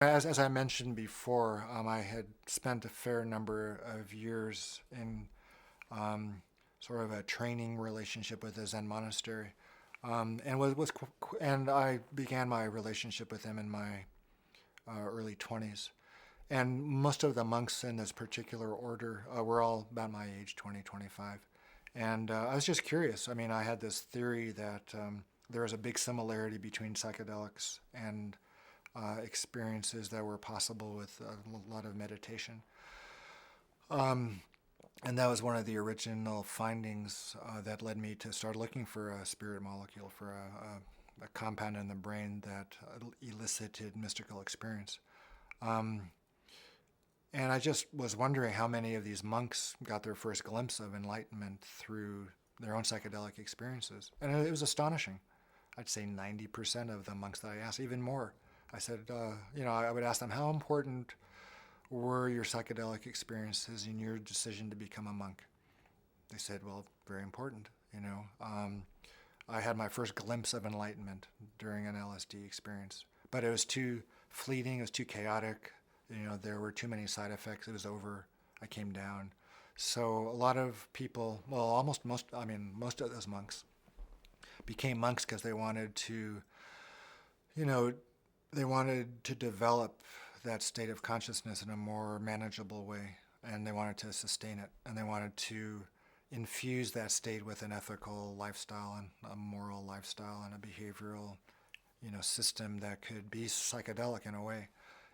As I mentioned before, I had spent a fair number of years in um, sort of a training relationship with a Zen monastery, and I began my relationship with him in my early 20s. And most of the monks in this particular order were all about my age, 20, 25. And I was just curious. I mean, I had this theory that there was a big similarity between psychedelics and experiences that were possible with a lot of meditation. Um, and that was one of the original findings that led me to start looking for a spirit molecule, for a compound in the brain that elicited mystical experience. Um, and I just was wondering how many of these monks got their first glimpse of enlightenment through their own psychedelic experiences. And it was astonishing. I'd say 90% of the monks that I asked, even more. I said, I would ask them, how important were your psychedelic experiences in your decision to become a monk? They said, well, very important. I had my first glimpse of enlightenment during an LSD experience, but it was too fleeting, it was too chaotic. There were too many side effects. It was over. I came down. So a lot of people, well, most of those monks became monks because you know, they wanted to develop that state of consciousness in a more manageable way, and they wanted to sustain it, and they wanted to infuse that state with an ethical lifestyle and a moral lifestyle and a behavioral, system that could be psychedelic in a way.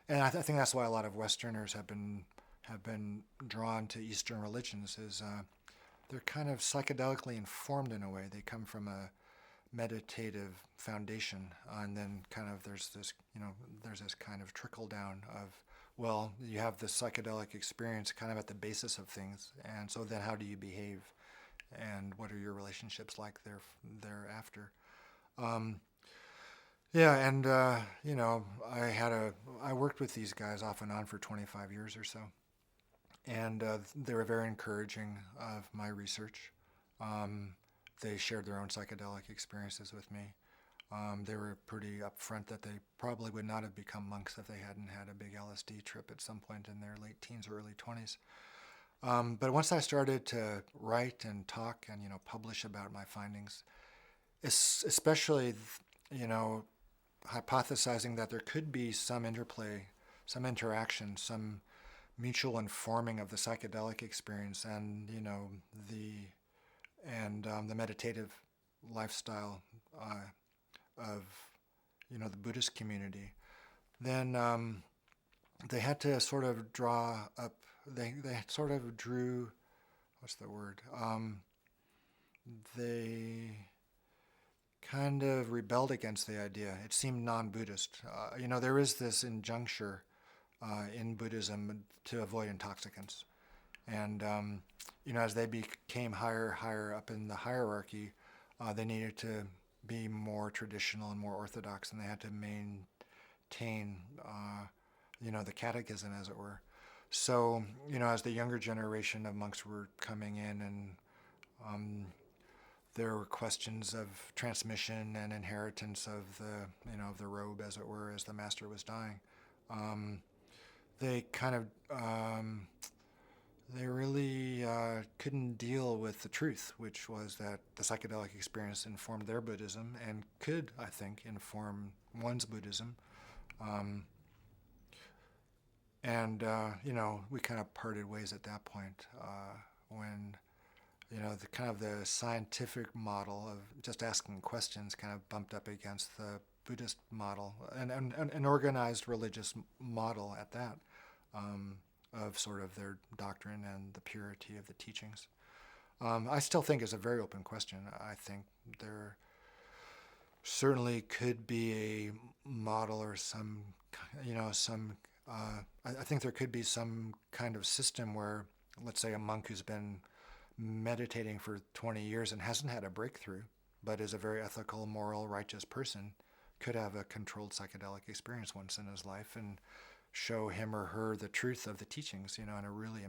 And I think that's why a lot of Westerners have been drawn to Eastern religions. Is they're kind of psychedelically informed in a way. They come from a meditative foundation, and then kind of there's this kind of trickle down of, well, you have this psychedelic experience kind of at the basis of things, and so then how do you behave, and what are your relationships like thereafter? Um, yeah, and I worked with these guys off and on for 25 years or so, and they were very encouraging of my research. Um, they shared their own psychedelic experiences with me. They were pretty upfront that they probably would not have become monks if they hadn't had a big LSD trip at some point in their late teens or early 20s. But once I started to write and talk and publish about my findings, especially you know hypothesizing that there could be some interplay, some interaction, some mutual informing of the psychedelic experience and the meditative lifestyle uh, of the Buddhist community, then they had to sort of draw up. They sort of drew. What's the word? They kind of rebelled against the idea. It seemed non-Buddhist. There is this injuncture in Buddhism to avoid intoxicants. And as they became higher up in the hierarchy, they needed to be more traditional and more orthodox, and they had to maintain, the catechism, as it were. So, as the younger generation of monks were coming in, and there were questions of transmission and inheritance of the robe, as it were, as the master was dying. Um, they kind of they really couldn't deal with the truth, which was that the psychedelic experience informed their Buddhism and could, I think, inform one's Buddhism. Um, and we kind of parted ways at that point when the kind of the scientific model of just asking questions kind of bumped up against the Buddhist model and an organized religious model at that. Of sort of their doctrine and the purity of the teachings. I still think it's a very open question. I think there certainly could be a model or I think there could be some kind of system where, let's say, a monk who's been meditating for 20 years and hasn't had a breakthrough, but is a very ethical, moral, righteous person, could have a controlled psychedelic experience once in his life and show him or her the truth of the teachings, in a really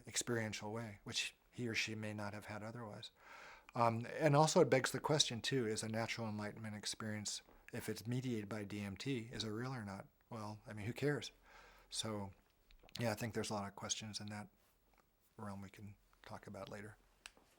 experiential way, which he or she may not have had otherwise. And also it begs the question, too, is a natural enlightenment experience, if it's mediated by DMT, is it real or not? Well, who cares? So, yeah, I think there's a lot of questions in that realm we can talk about later.